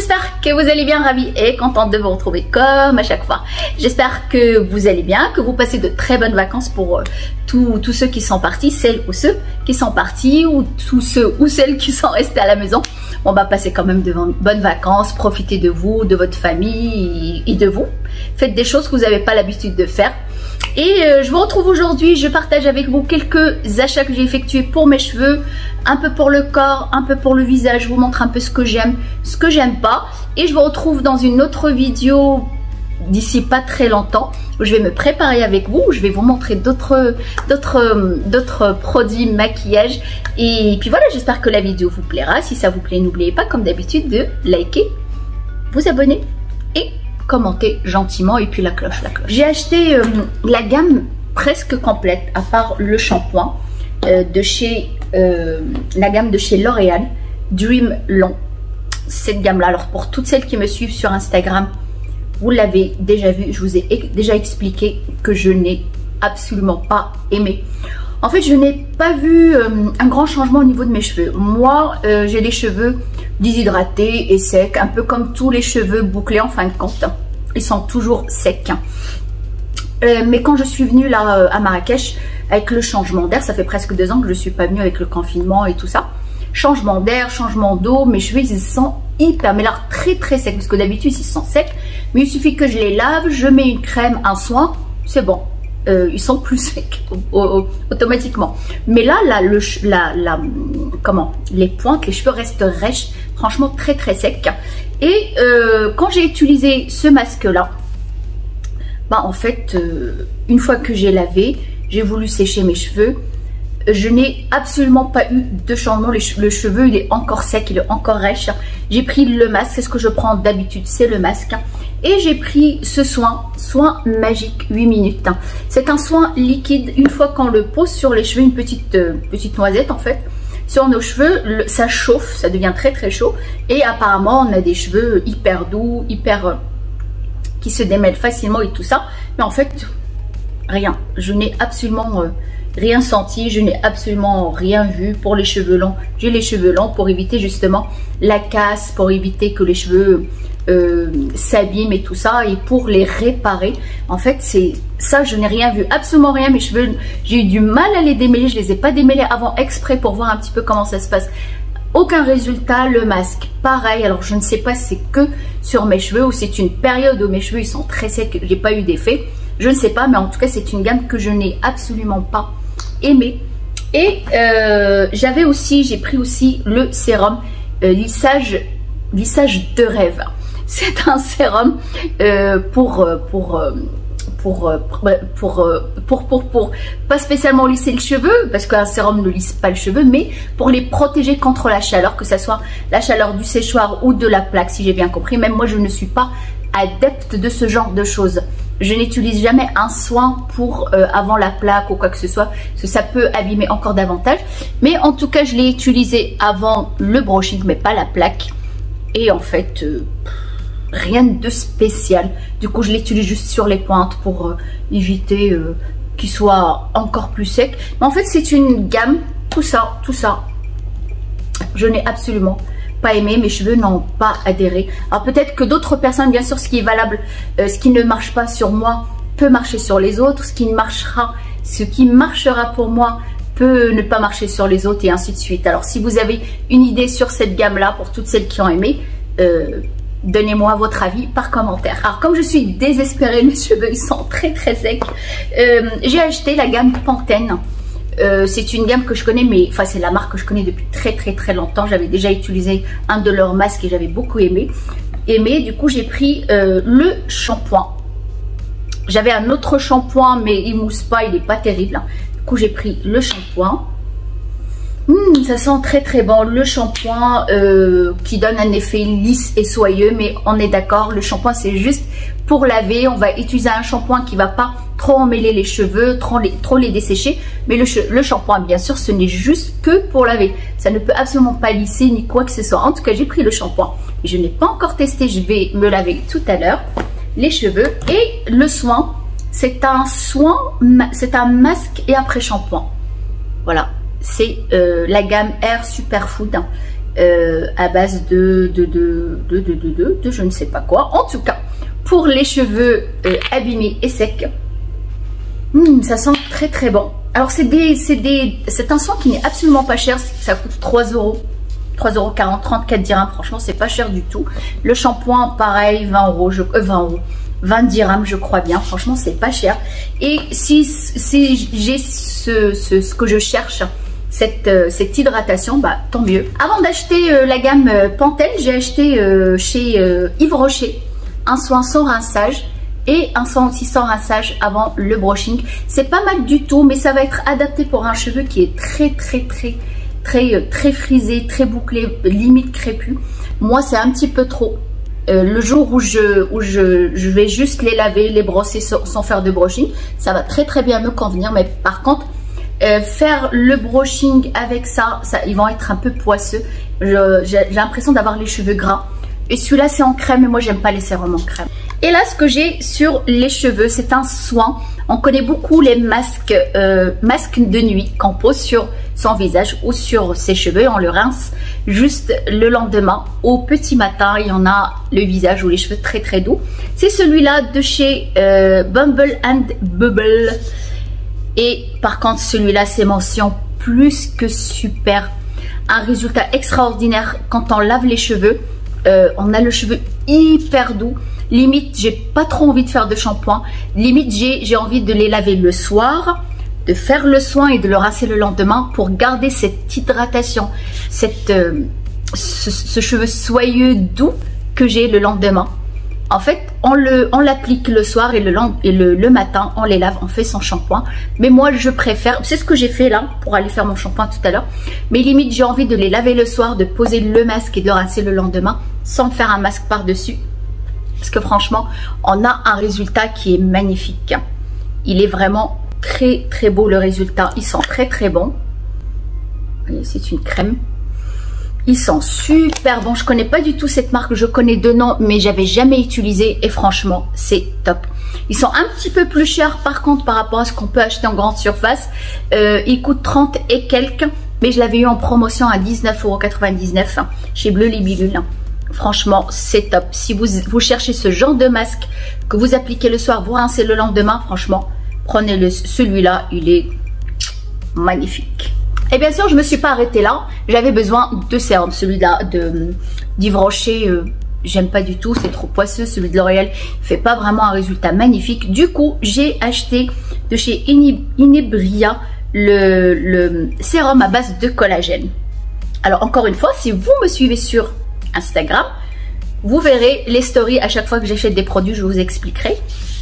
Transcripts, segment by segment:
j'espère que vous allez bien, ravie et contente de vous retrouver comme à chaque fois. J'espère que vous allez bien, que vous passez de très bonnes vacances pour tous ceux qui sont partis, celles ou ceux qui sont partis, ou tous ceux ou celles qui sont restés à la maison. On va passer quand même de bonnes vacances, profitez de vous, de votre famille et de vous. Faites des choses que vous n'avez pas l'habitude de faire. Et je vous retrouve aujourd'hui, je partage avec vous quelques achats que j'ai effectués pour mes cheveux, un peu pour le corps, un peu pour le visage. Je vous montre un peu ce que j'aime, ce que j'aime pas. Et je vous retrouve dans une autre vidéo d'ici pas très longtemps, où je vais me préparer avec vous, où je vais vous montrer d'autres produits maquillage. Et puis voilà, j'espère que la vidéo vous plaira. Si ça vous plaît, n'oubliez pas comme d'habitude de liker, vous abonner et commenter gentiment, et puis la cloche. J'ai acheté la gamme presque complète, à part le shampoing de chez la gamme de chez L'Oréal, Dream Long. Cette gamme là, alors pour toutes celles qui me suivent sur Instagram, vous l'avez déjà vu, je vous ai déjà expliqué que je n'ai absolument pas aimé. En fait, je n'ai pas vu un grand changement au niveau de mes cheveux. Moi, j'ai les cheveux déshydratés et secs, un peu comme tous les cheveux bouclés en fin de compte. Ils sont toujours secs. Mais quand je suis venue là à Marrakech, avec le changement d'air, ça fait presque 2 ans que je ne suis pas venue avec le confinement et tout ça. Changement d'air, changement d'eau, mes cheveux ils sont hyper, mais là très secs, parce que d'habitude ils sont secs. Mais il suffit que je les lave, je mets une crème, un soin, c'est bon. Ils sont plus secs automatiquement. Mais là, les pointes, les cheveux restent rêches, franchement très secs. Et quand j'ai utilisé ce masque là, bah en fait, une fois que j'ai lavé, j'ai voulu sécher mes cheveux. Je n'ai absolument pas eu de changement. Le cheveu il est encore sec, il est encore rêche. J'ai pris le masque, c'est ce que je prends d'habitude, c'est le masque. Et j'ai pris ce soin magique 8 minutes. C'est un soin liquide. Une fois qu'on le pose sur les cheveux, une petite noisette en fait, sur nos cheveux, ça chauffe, ça devient très chaud. Et apparemment, on a des cheveux hyper doux, qui se démêlent facilement et tout ça. Mais en fait, rien. Je n'ai absolument rien senti, je n'ai absolument rien vu pour les cheveux longs. J'ai les cheveux longs pour éviter justement la casse, pour éviter que les cheveux s'abîment et tout ça, et pour les réparer. En fait, c'est ça, je n'ai rien vu, absolument rien. Mes cheveux, j'ai eu du mal à les démêler, je les ai pas démêlés avant exprès pour voir un petit peu comment ça se passe. Aucun résultat. Le masque pareil, alors je ne sais pas si c'est que sur mes cheveux ou c'est une période où mes cheveux ils sont très secs, j'ai pas eu d'effet, je ne sais pas, mais en tout cas c'est une gamme que je n'ai absolument pas aimé. Et j'ai pris aussi le sérum lissage de rêve. C'est un sérum pour pas spécialement lisser le cheveu, parce qu'un sérum ne lisse pas le cheveu, mais pour les protéger contre la chaleur, que ce soit la chaleur du séchoir ou de la plaque, si j'ai bien compris. Même moi je ne suis pas adepte de ce genre de choses. Je n'utilise jamais un soin pour avant la plaque ou quoi que ce soit, parce que ça peut abîmer encore davantage. Mais en tout cas, je l'ai utilisé avant le brushing, mais pas la plaque. Et en fait, rien de spécial. Du coup, je l'utilise juste sur les pointes pour éviter qu'il soit encore plus sec. Mais en fait, c'est une gamme, tout ça. Je n'ai absolument pas aimé, mes cheveux n'ont pas adhéré. Alors peut-être que d'autres personnes, bien sûr, ce qui est valable, ce qui ne marche pas sur moi peut marcher sur les autres, ce qui marchera pour moi peut ne pas marcher sur les autres, et ainsi de suite. Alors si vous avez une idée sur cette gamme là, pour toutes celles qui ont aimé, donnez-moi votre avis par commentaire. Alors comme je suis désespérée, mes cheveux ils sont très secs, j'ai acheté la gamme Pantene. C'est une gamme que je connais, mais enfin c'est la marque que je connais depuis très longtemps. J'avais déjà utilisé un de leurs masques et j'avais beaucoup aimé. Du coup j'ai pris le shampoing. J'avais un autre shampoing, mais il mousse pas, il est pas terrible. Du coup j'ai pris le shampoing. Ça sent très bon, le shampoing qui donne un effet lisse et soyeux. Mais on est d'accord, le shampoing c'est juste pour laver. On va utiliser un shampoing qui va pas trop emmêler les cheveux, trop les dessécher. Mais le shampoing, bien sûr, ce n'est juste que pour laver. Ça ne peut absolument pas lisser ni quoi que ce soit. En tout cas, j'ai pris le shampoing. Je n'ai pas encore testé, je vais me laver tout à l'heure les cheveux. Et le soin, c'est un masque et après shampoing. Voilà. C'est la gamme Air Superfood. à base de je ne sais pas quoi. En tout cas, pour les cheveux abîmés et secs, ça sent très très bon. Alors c'est un soin qui n'est absolument pas cher, ça coûte 3 €, 3,40 €, 34 dirhams, franchement c'est pas cher du tout. Le shampoing pareil, 20 dirhams je crois bien, franchement c'est pas cher. Et si j'ai ce que je cherche, cette hydratation, bah tant mieux. Avant d'acheter la gamme Pentel, j'ai acheté chez Yves Rocher un soin sans rinçage et un soin aussi sans rinçage avant le brushing. C'est pas mal du tout, mais ça va être adapté pour un cheveu qui est très frisé, très bouclé, limite crépus. Moi c'est un petit peu trop. Le jour où je vais juste les laver, les brosser sans faire de brushing, ça va très bien me convenir. Mais par contre, faire le brushing avec ça, ils vont être un peu poisseux. J'ai l'impression d'avoir les cheveux gras. Et celui-là c'est en crème, et moi j'aime pas les sérums en crème. Et là, ce que j'ai sur les cheveux, c'est un soin. On connaît beaucoup les masques de nuit qu'on pose sur son visage ou sur ses cheveux. On le rince juste le lendemain. Au petit matin, il y en a le visage ou les cheveux très doux. C'est celui-là de chez Bumble and Bubble. Et par contre, celui-là, c'est mention plus que super. Un résultat extraordinaire quand on lave les cheveux. On a le cheveu hyper doux. Limite, j'ai pas trop envie de faire de shampoing. Limite, j'ai envie de les laver le soir, de faire le soin et de le rincer le lendemain pour garder cette hydratation, ce cheveu soyeux, doux que j'ai le lendemain. En fait, on l'applique le soir et le matin, on les lave, on fait son shampoing. Mais moi, je préfère, c'est ce que j'ai fait là pour aller faire mon shampoing tout à l'heure. Mais limite, j'ai envie de les laver le soir, de poser le masque et de le rincer le lendemain sans faire un masque par-dessus. Parce que franchement, on a un résultat qui est magnifique. Il est vraiment très beau le résultat. Il sent très bon. Vous voyez, c'est une crème. Il sent super bon. Je connais pas du tout cette marque. Je connais deux noms, mais j'avais jamais utilisé. Et franchement, c'est top. Ils sont un petit peu plus chers par contre par rapport à ce qu'on peut acheter en grande surface. Ils coûtent 30 et quelques. Mais je l'avais eu en promotion à 19,99 € chez Bleu Libellule. Franchement, c'est top. Si vous cherchez ce genre de masque que vous appliquez le soir, vous rincez le lendemain, franchement, prenez celui-là, il est magnifique. Et bien sûr, je ne me suis pas arrêtée là. J'avais besoin de sérum. Celui-là d'Yves Rocher, j'aime pas du tout, c'est trop poisseux. Celui de L'Oréal fait pas vraiment un résultat magnifique. Du coup, j'ai acheté de chez Inebria le sérum à base de collagène. Alors encore une fois, si vous me suivez sur Instagram, vous verrez les stories à chaque fois que j'achète des produits, je vous expliquerai.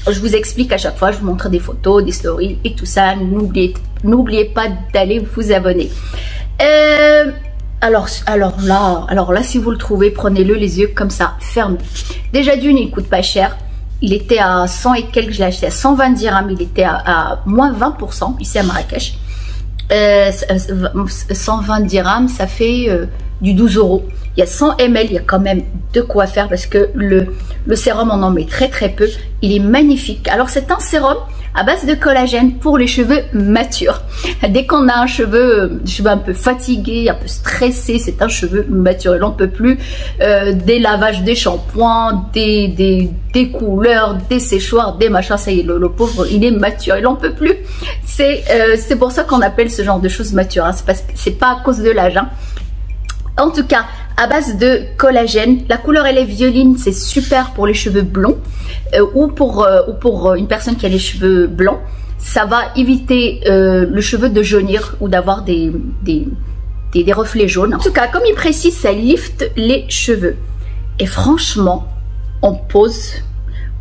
Je vous explique à chaque fois, je vous montre des photos, des stories et tout ça. N'oubliez pas d'aller vous abonner. Alors là, si vous le trouvez, prenez-le les yeux comme ça, fermés. Déjà d'une, il coûte pas cher. Il était à 100 et quelques, je l'ai acheté à 120 dirhams. Il était à moins 20% ici à Marrakech. 120 dirhams, ça fait du 12 €. Il y a 100 ml, il y a quand même de quoi faire parce que le sérum, on en met très peu. Il est magnifique. Alors c'est un sérum à base de collagène pour les cheveux matures. Dès qu'on a un cheveu un peu fatigué, un peu stressé, c'est un cheveu mature. Il n'en peut plus des lavages, des shampoings, des couleurs, des séchoirs, des machins. Ça y est, le pauvre, il est mature. Il n'en peut plus. C'est pour ça qu'on appelle ce genre de choses matures. Hein. C'est pas à cause de l'âge. Hein. En tout cas, à base de collagène, la couleur elle est violine, c'est super pour les cheveux blonds ou pour une personne qui a les cheveux blancs. Ça va éviter le cheveu de jaunir ou d'avoir des reflets jaunes. En tout cas, comme il précise, ça lifte les cheveux. Et franchement, on pose,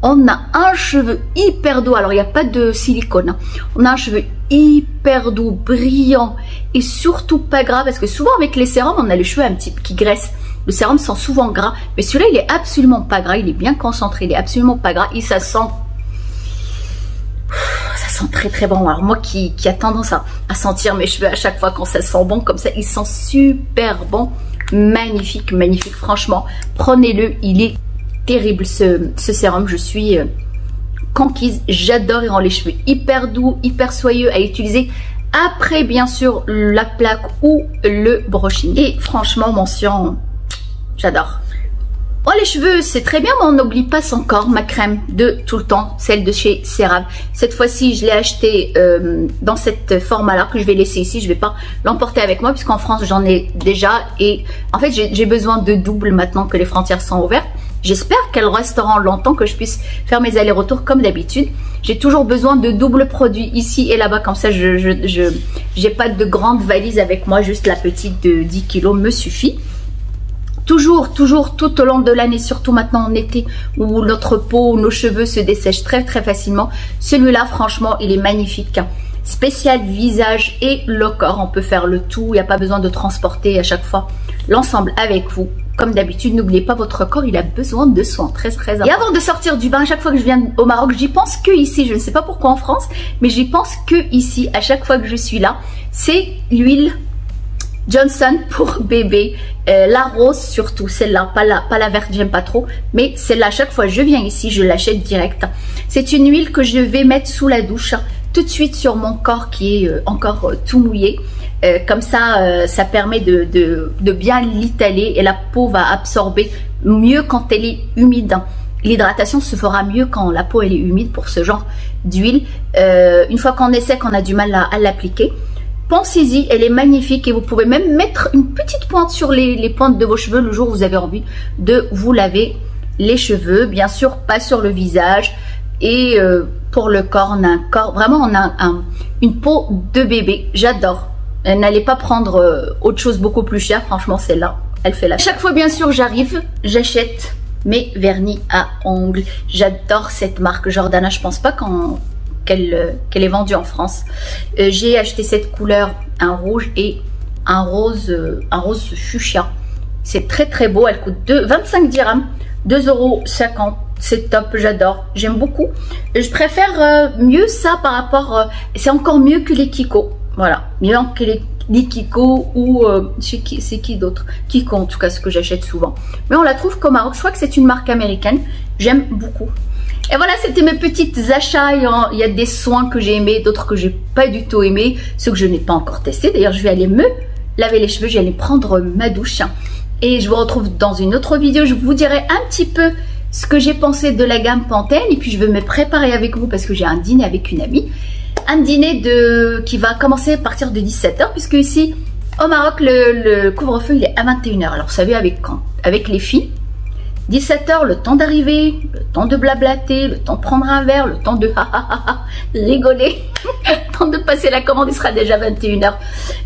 on a un cheveu hyper doux. Alors, il n'y a pas de silicone. Hein. On a un cheveu hyper doux, brillant et surtout pas gras. Parce que souvent, avec les sérums, on a les cheveux un petit peu qui graissent. Le sérum sent souvent gras. Mais celui-là, il est absolument pas gras. Il est bien concentré. Il est absolument pas gras. Et ça sent très bon. Alors moi qui a tendance à sentir mes cheveux à chaque fois quand ça sent bon comme ça, il sent super bon. Magnifique. Franchement, prenez-le. Il est terrible ce sérum, je suis conquise, j'adore. Il rend les cheveux hyper doux, hyper soyeux à utiliser Après, bien sûr, la plaque ou le brushing. Et franchement, mention, j'adore. Oh, les cheveux, c'est très bien, mais on n'oublie pas son corps, ma crème de tout le temps, celle de chez CeraVe. Cette fois-ci, je l'ai achetée dans cette format-là que je vais laisser ici. Je ne vais pas l'emporter avec moi puisqu'en France, j'en ai déjà. Et en fait, j'ai besoin de double maintenant que les frontières sont ouvertes. J'espère qu'elles resteront longtemps, que je puisse faire mes allers-retours comme d'habitude. J'ai toujours besoin de double produits ici et là-bas. Comme ça, j'ai pas de grande valise avec moi. Juste la petite de 10 kg me suffit. Toujours, tout au long de l'année, surtout maintenant en été où notre peau, nos cheveux se dessèchent très facilement. Celui-là, franchement, il est magnifique. Spécial visage et le corps, on peut faire le tout. Il n'y a pas besoin de transporter à chaque fois l'ensemble avec vous. Comme d'habitude, n'oubliez pas, votre corps, il a besoin de soins très important. Et avant de sortir du bain, à chaque fois que je viens au Maroc, j'y pense que ici. Je ne sais pas pourquoi en France, mais j'y pense que ici. À chaque fois que je suis là, c'est l'huile Johnson pour bébé, la rose surtout, celle-là, pas la verte, j'aime pas trop, mais celle-là, chaque fois je viens ici, je l'achète direct. C'est une huile que je vais mettre sous la douche tout de suite sur mon corps qui est encore tout mouillé. Comme ça, ça permet de bien l'étaler et la peau va absorber mieux quand elle est humide. L'hydratation se fera mieux quand la peau elle est humide pour ce genre d'huile. Une fois qu'on est sec, on a du mal à l'appliquer. Pensez-y, elle est magnifique et vous pouvez même mettre une petite pointe sur les pointes de vos cheveux le jour où vous avez envie de vous laver les cheveux. Bien sûr, pas sur le visage. Et pour le corps, on a un corps, vraiment on a une peau de bébé. J'adore. N'allez pas prendre autre chose beaucoup plus cher. Franchement, celle-là, elle fait la. Chaque fois, bien sûr, j'arrive, j'achète mes vernis à ongles. J'adore cette marque Jordana. Je pense pas qu'elle est vendue en France. J'ai acheté cette couleur, un rouge et un rose fuchsia. C'est très beau. Elle coûte 25 dirhams, 2,50 €. C'est top, j'adore, j'aime beaucoup. Je préfère mieux ça par rapport, c'est encore mieux que les Kiko. Voilà, mieux que les Kiko ou c'est qui d'autre? Kiko en tout cas, ce que j'achète souvent. Mais on la trouve qu'au Maroc, je crois que c'est une marque américaine. J'aime beaucoup. Et voilà, c'était mes petits achats. Il y a des soins que j'ai aimés, d'autres que j'ai pas du tout aimés, ceux que je n'ai pas encore testés. D'ailleurs, je vais aller me laver les cheveux, je vais aller prendre ma douche. Et je vous retrouve dans une autre vidéo. Je vous dirai un petit peu ce que j'ai pensé de la gamme Pantene. Et puis, je vais me préparer avec vous parce que j'ai un dîner avec une amie. Un dîner qui va commencer à partir de 17 h, puisque ici, au Maroc, le couvre-feu, il est à 21 h. Alors, vous savez, avec les filles, 17 h, le temps d'arriver, le temps de blablater, le temps de prendre un verre, le temps de rigoler, le temps de passer la commande, il sera déjà 21 h.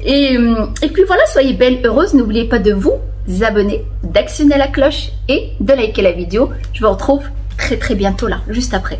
Et puis voilà, soyez belles, heureuses. N'oubliez pas de vous abonner, d'actionner la cloche et de liker la vidéo. Je vous retrouve très bientôt là, juste après.